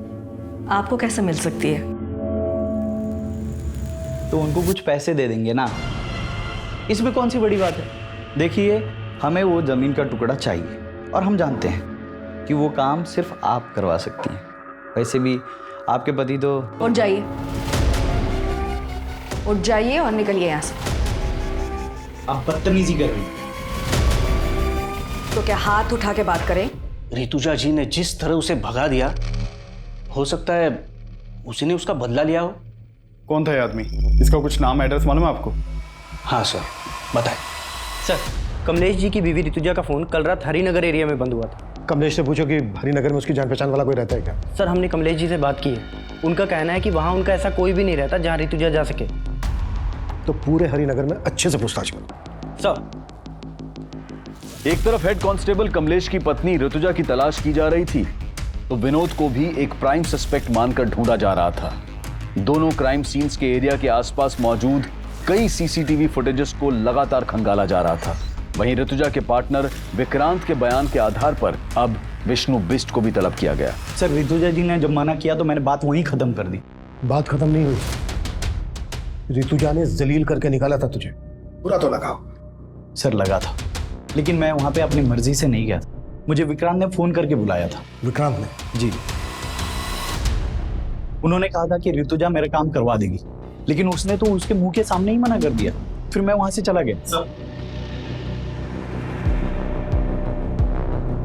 Speaker 6: आपको कैसे मिल सकती है?
Speaker 19: तो उनको कुछ पैसे दे देंगे ना, इसमें कौन सी बड़ी बात है। देखिए, हमें वो जमीन का टुकड़ा चाहिए और हम जानते हैं कि वो काम सिर्फ आप करवा सकती हैं। वैसे भी आपके पति तो...
Speaker 6: उठ जाइए, उठ जाइए और निकलिए यहाँ से।
Speaker 19: आप बदतमीजी कर रही हैं।
Speaker 6: तो क्या हाथ उठा के बात करें?
Speaker 3: रितुजा जी ने जिस तरह उसे भगा दिया, हो सकता है उसी ने उसका बदला लिया हो।
Speaker 11: कौन था ये आदमी? इसका कुछ नाम एड्रेस मालूम है आपको?
Speaker 3: हाँ सर, बताएं।
Speaker 16: सर, कमलेश जी की बीवी रितुजा का फोन कल रात हरिनगर एरिया में बंद हुआ था।
Speaker 4: कमलेश से पूछो कि हरिनगर में उसकी जान पहचान वाला कोई रहता है क्या?
Speaker 16: सर, हमने कमलेश जी से बात की है। उनका कहना है कि वहाँ उनका ऐसा कोई भी नहीं रहता जहाँ रितुजा जा सके।
Speaker 4: तो पूरे हरिनगर में अच्छे से पूछताछ करो।
Speaker 16: सर,
Speaker 8: एक तरफ हेड कांस्टेबल कमलेश की पत्नी ऋतुजा की तलाश की जा रही थी, तो विनोद को भी एक प्राइम सस्पेक्ट मानकर ढूंढा जा रहा था। दोनों क्राइम सीन्स के एरिया के आसपास मौजूद कई सीसीटीवी फुटेजेस को लगातार खंगाला जा रहा था। वहीं ऋतुजा के पार्टनर विक्रांत के बयान के आधार पर अब विष्णु बिष्ट को भी तलब किया गया।
Speaker 19: सर, रितुजा जी ने जब मना किया तो मैंने बात वहीं खत्म कर दी।
Speaker 4: बात खत्म नहीं हुई, रितुजा ने जलील करके निकाला था तुझे। बुरा तो लगा?
Speaker 19: सर, लगा था, लेकिन मैं वहां पे अपनी मर्जी से नहीं गया था। मुझे विक्रांत ने फोन करके बुलाया था।
Speaker 4: विक्रांत ने?
Speaker 19: जी। उन्होंने कहा था कि रितुजा मेरा काम करवा देगी, लेकिन उसने तो उसके मुंह के सामने ही मना कर दिया। फिर मैं वहां से चला गया।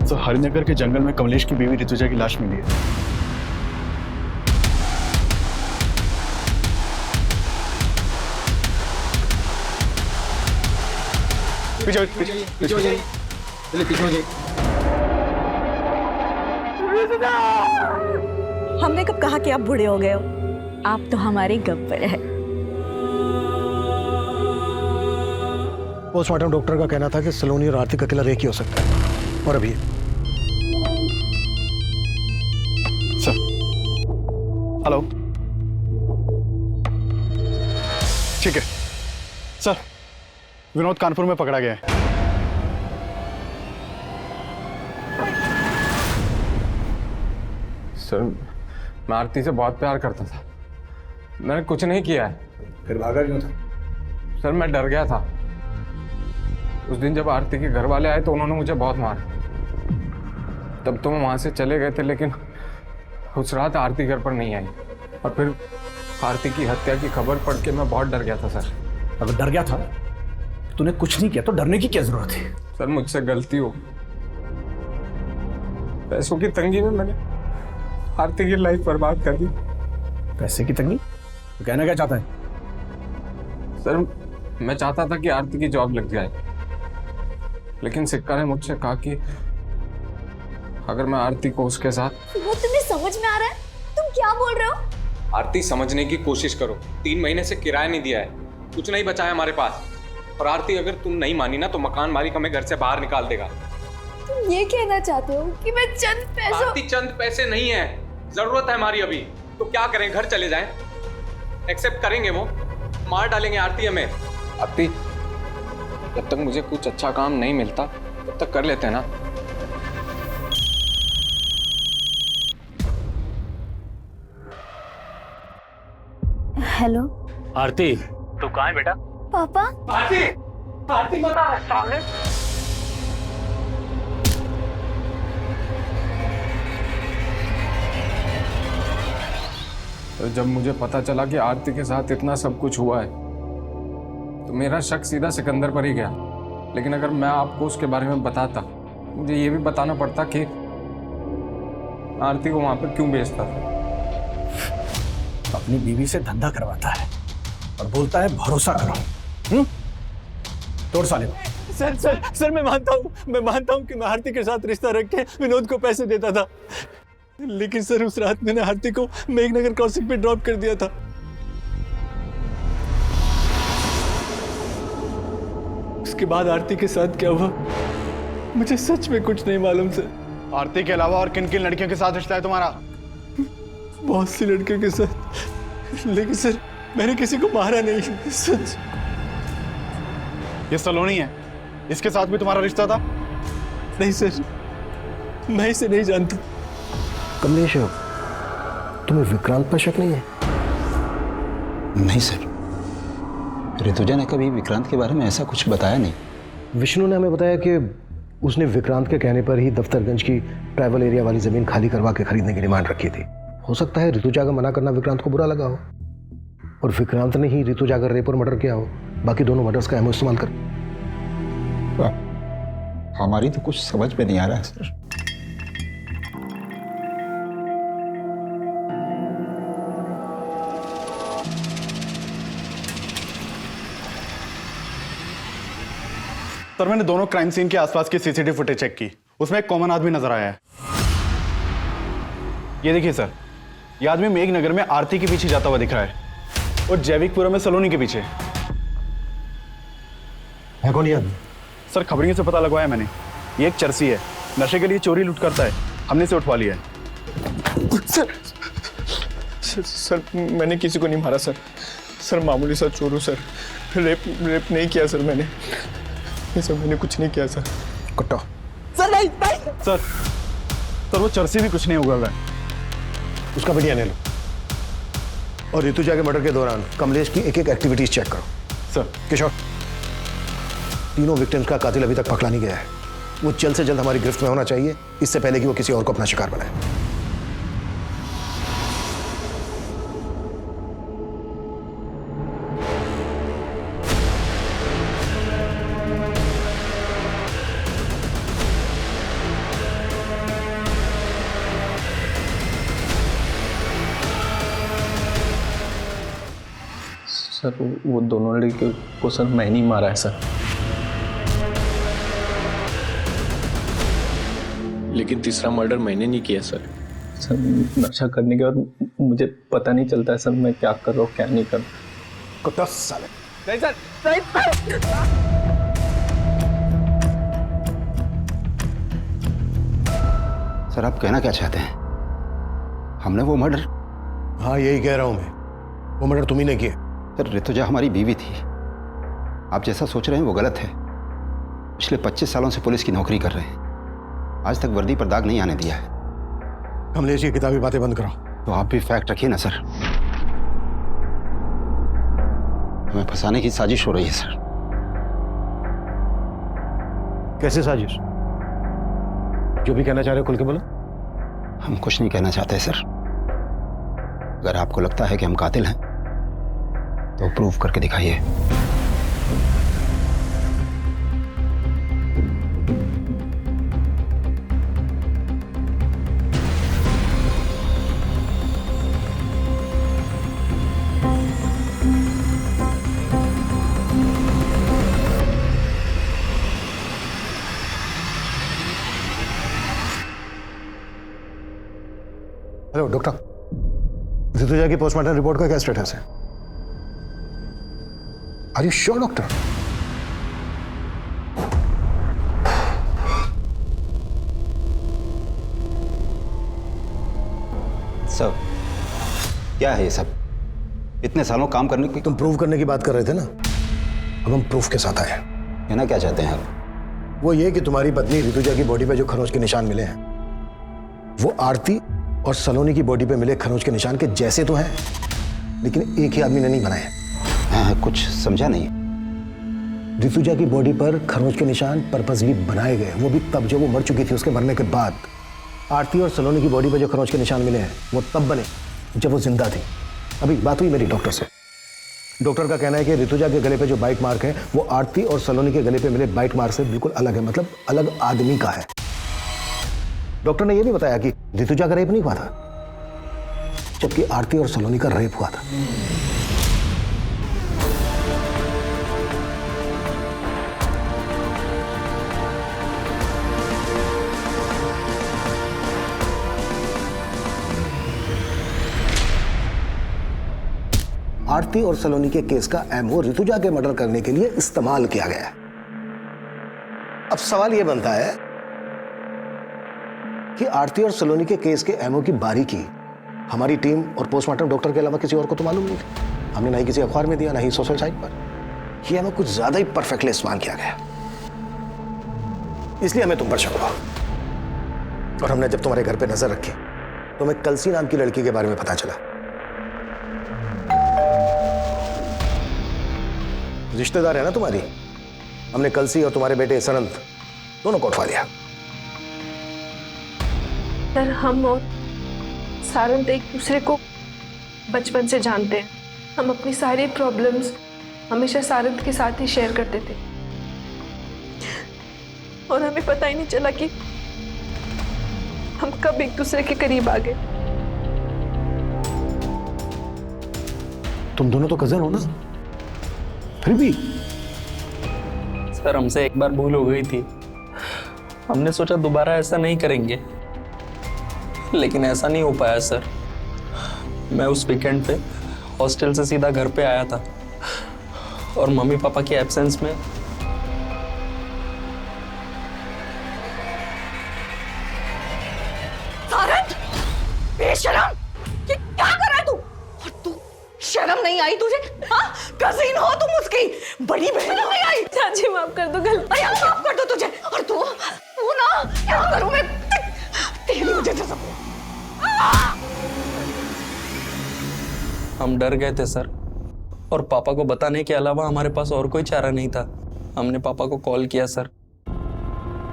Speaker 11: तो हरिनगर के जंगल में कमलेश की बीवी रितुजा की लाश मिली है। पीछे
Speaker 6: हमने कब कहा कि आप बूढ़े हो गए हो? आप तो हमारे गब्बर है।
Speaker 4: पोस्टमार्टम डॉक्टर का कहना था कि सलोनी और आरती का किलर एक ही हो सकता है। और अभी
Speaker 11: सर, हेलो, ठीक है सर, विनोद कानपुर में पकड़ा गया है।
Speaker 15: सर, मैं आरती से बहुत प्यार करता था। मैंने कुछ नहीं किया है।
Speaker 4: फिर भागा क्यों था?
Speaker 15: सर, मैं डर गया था। उस दिन जब आरती के घर वाले आए तो उन्होंने मुझे बहुत मारा। तब तो मैं वहां से चले गए थे, लेकिन उस रात आरती घर पर नहीं आई। और फिर आरती की हत्या की खबर पढ़ के मैं बहुत डर गया था सर।
Speaker 4: अगर डर गया था, तूने कुछ नहीं किया तो डरने की क्या जरूरत है?
Speaker 15: सर, मुझसे गलती हो। पैसों की तंगी में मैंने आरती की लाइफ बर्बाद कर दी।
Speaker 4: पैसे की तंगी? तो कहना क्या चाहता है?
Speaker 15: सर, मैं चाहता था कि आरती की जॉब लग जाए, लेकिन सिक्का ने मुझसे कहा कि अगर मैं आरती को उसके साथ...
Speaker 10: वो तुम्हें समझ में आ रहा है? तुम क्या बोल रहे हो?
Speaker 15: आरती, समझने की कोशिश करो। 3 महीने से किराया नहीं दिया है, कुछ नहीं बचा है हमारे पास। और आरती, अगर तुम नहीं मानी ना तो मकान मालिक हमें घर से बाहर निकाल देगा।
Speaker 10: तुम ये कहना चाहते हो कि मैं चंद पैसों...
Speaker 15: आरती, चंद पैसे नहीं है, जरूरत है हमारी अभी। तो क्या करें, घर चले जाएं? एक्सेप्ट करेंगे वो? मार डालेंगे आरती हमें। आरती, जब तक मुझे कुछ अच्छा काम नहीं मिलता तब तक कर लेते हैं ना।
Speaker 10: हेलो
Speaker 3: आरती, तू कहाँ है बेटा?
Speaker 10: पापा।
Speaker 15: आरती, आरती बता सामने।
Speaker 20: तो जब मुझे पता चला कि आरती के साथ इतना सब कुछ हुआ है तो मेरा शक सीधा सिकंदर पर ही गया। लेकिन अगर मैं आपको उसके बारे में बताता, मुझे ये भी बताना पड़ता कि आरती को वहां पर क्यों भेजता था।
Speaker 4: अपनी बीवी से धंधा करवाता है और बोलता है भरोसा करो। तोड़ साले को।
Speaker 7: सर सर सर मैं मानता हूँ कि मैं आरती के साथ रिश्ता रख के विनोद को पैसे देता था, लेकिन सर उस रात मैंने आरती को मेघनगर क्रॉसिंग पे ड्रॉप कर दिया था। उसके बाद आरती के साथ क्या हुआ मुझे सच में कुछ नहीं मालूम सर।
Speaker 11: आरती के अलावा और किन किन लड़कियों के साथ रिश्ता है तुम्हारा?
Speaker 7: बहुत सी लड़कियों के साथ, लेकिन सर मैंने किसी को मारा नहीं। सच।
Speaker 11: ये सलोनी है, इसके साथ भी तुम्हारा रिश्ता था?
Speaker 7: नहीं सर, मैं इसे नहीं जानता।
Speaker 14: कमलेश, तुम्हें विक्रांत पर शक नहीं है?
Speaker 5: नहीं सर, ऋतुजा ने कभी विक्रांत के बारे में ऐसा कुछ बताया नहीं।
Speaker 14: विष्णु ने हमें बताया कि उसने विक्रांत के कहने पर ही दफ्तरगंज की ट्राइबल एरिया वाली जमीन खाली करवा के खरीदने की डिमांड रखी थी। हो सकता है ऋतुजा का मना करना विक्रांत को बुरा लगा हो और विक्रांत ने ही ऋतुजा का रेप और मर्डर किया हो, बाकी दोनों मर्डर्स का एमओ इस्तेमाल कर।
Speaker 5: हमारी तो कुछ समझ में नहीं आ रहा है सर।
Speaker 11: सर मैंने दोनों क्राइम सीन के आसपास की सीसीटीवी फुटेज चेक की, उसमें एक कॉमन आदमी नजर आया है। ये देखिए सर, ये आदमी मेघनगर में आरती के पीछे जाता हुआ दिख रहा है और जैविकपुरा में सलोनी के पीछे।
Speaker 14: है कौन ये आदमी?
Speaker 11: सर खबरियों से पता लगवाया मैंने, ये एक चरसी है, नशे के लिए चोरी लूट करता है, हमने इसे उठवा लिया है।
Speaker 7: सर मैंने किसी को नहीं मारा सर। सर मामूली सा चोर हूँ सर, रेप नहीं किया सर मैंने। सर मैंने कुछ नहीं किया सर।
Speaker 14: कुट्टा।
Speaker 7: सर नहीं।
Speaker 11: सर वो चरसी भी कुछ नहीं उगल रहा है।
Speaker 14: उसका वीडियो ले लो और ऋतुजा के मर्डर के दौरान कमलेश की एक एक एक्टिविटीज चेक करो।
Speaker 11: सर।
Speaker 14: किशोर, तीनों विक्टिम्स का कातिल अभी तक पकड़ा नहीं गया है। वो जल्द से जल्द हमारी गिरफ्त में होना चाहिए, इससे पहले कि वो किसी और को अपना शिकार बनाए।
Speaker 13: सर वो दोनों लड़के को सर मैं नहीं मारा है सर। लेकिन तीसरा मर्डर मैंने नहीं किया सर। सर नशा करने के बाद मुझे पता नहीं चलता है सर मैं क्या कर रहा हूँ क्या नहीं कर रहा।
Speaker 14: कुत्ता साले।
Speaker 7: नहीं सर, नहीं।
Speaker 5: सर आप कहना क्या चाहते हैं? हमने वो मर्डर?
Speaker 14: हाँ यही कह रहा हूं मैं, वो मर्डर तुम्ही ने किया।
Speaker 5: सर ऋतुजा हमारी बीवी थी, आप जैसा सोच रहे हैं वो गलत है। पिछले 25 सालों से पुलिस की नौकरी कर रहे हैं, आज तक वर्दी पर दाग नहीं आने दिया है।
Speaker 14: कमलेश ये किताबी बातें बंद करो।
Speaker 5: तो आप भी फैक्ट रखिए ना सर। हमें फंसाने की साजिश हो रही है सर।
Speaker 14: कैसे साजिश? जो भी कहना चाह रहे हो खुल के बोलो।
Speaker 5: हम कुछ नहीं कहना चाहते सर। अगर आपको लगता है कि हम कातिल हैं तो प्रूव करके दिखाइए।
Speaker 14: हेलो डॉक्टर, ऋतुजा की पोस्टमार्टम रिपोर्ट का क्या स्टेटस है? Are you sure doctor?
Speaker 5: सब क्या है ये सब? इतने सालों काम करने की
Speaker 14: तुम प्रूव करने की बात कर रहे थे ना, अब हम प्रूफ के साथ आए हैं।
Speaker 5: कहना क्या चाहते हैं आप?
Speaker 14: वो ये कि तुम्हारी पत्नी ऋतुजा की बॉडी पे जो खरोंच के निशान मिले हैं वो आरती और सलोनी की बॉडी पे मिले खरोंच के निशान के जैसे तो हैं, लेकिन एक ही आदमी ने नहीं बनाए।
Speaker 5: हाँ, कुछ समझा नहीं।
Speaker 14: ऋतुजा की बॉडी पर खरोंच के निशान पर्पसली बनाए गए, वो भी तब जब वो मर चुकी थी। उसके मरने के बाद आरती और सलोनी की बॉडी पर जो खरोंच के निशान मिले हैं वो तब बने जब वो जिंदा थी। अभी बात हुई मेरी डॉक्टर से। डॉक्टर का कहना है कि ऋतुजा के गले पे जो बाइट मार्क है वो आरती और सलोनी के गले पे मिले बाइट मार्क से बिल्कुल अलग है, मतलब अलग आदमी का है। डॉक्टर ने यह भी बताया कि ऋतुजा का रेप नहीं हुआ था, जबकि आरती और सलोनी का रेप हुआ था। आरती और सलोनी के केस का एमओ ऋतुजा के मर्डर करने के लिए इस्तेमाल किया गया है। अब सवाल यह बनता है कि आरती और सलोनी के केस के एमओ की बारीकी हमारी टीम और पोस्टमार्टम डॉक्टर के अलावा किसी और को तो मालूम नहीं थी। हमने ना ही किसी अखबार में दिया, ना ही सोशल साइट पर। यह एमओ कुछ ज्यादा ही परफेक्टली इस्तेमाल किया गया, इसलिए हमें तुम पर शक हुआ। और हमने जब तुम्हारे घर पे नजर रखी तो हमें कलसी नाम की लड़की के बारे में पता चला। रिश्तेदार है ना तुम्हारी। हमने कलसी और तुम्हारे बेटे सनंत दोनों को उठवा लिया।
Speaker 10: सर, हम और सारंत एक दूसरे को बचपन से जानते हैं। हम अपनी सारी प्रॉब्लम्स हमेशा सारंत के साथ ही शेयर करते थे और हमें पता ही नहीं चला कि हम कब एक दूसरे के करीब आ गए।
Speaker 14: तुम दोनों तो कजन हो ना, फिर भी।
Speaker 19: सर, हमसे एक बार भूल हो गई थी। हमने सोचा दोबारा ऐसा नहीं करेंगे, लेकिन ऐसा नहीं हो पाया सर। मैं उस वीकेंड पे हॉस्टल से सीधा घर पे आया था और मम्मी पापा के एब्सेंस में
Speaker 6: सारंग, बेशरम, ये क्या कर रहा है तू? और तू शर्म नहीं आई तुझे? हाँ, कजिन हो तुम उसकी, बड़ी बहन नहीं आई?
Speaker 10: चाची माफ कर दो, गलती।
Speaker 6: अरे माफ कर दो तुझे। और तू ना, क्या करूं मैं तेरी वजह से? सब
Speaker 19: हम डर गए थे सर, और पापा को बताने के अलावा हमारे पास और कोई चारा नहीं था। हमने पापा को कॉल किया सर।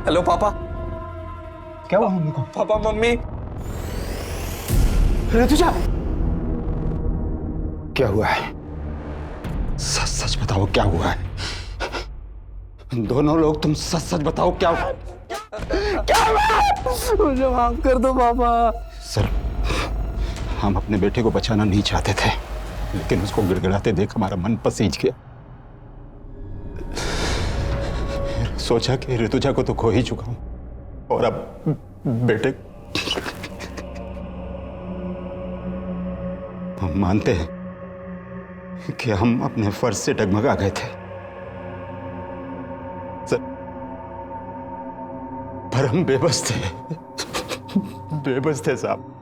Speaker 19: हेलो पापा।
Speaker 14: क्या हुआ मम्मी को?
Speaker 19: पापा, मम्मी।
Speaker 14: ऋतुजा, क्या हुआ है?
Speaker 18: सच सच बताओ क्या हुआ है? दोनों लोग तुम सच सच बताओ क्या हुआ?
Speaker 19: क्या हुआ? मुझे माफ कर दो पापा।
Speaker 18: सर, हम अपने बेटे को बचाना नहीं चाहते थे, लेकिन उसको गिड़गिड़ाते देख हमारा मन पसीज गया। सोचा कि ऋतुजा को तो खो ही चुका हूं, और अब बेटे। हम मानते हैं कि हम अपने फर्ज से डगमगा गए थे सर, पर हम बेबस थे। बेबस थे साहब।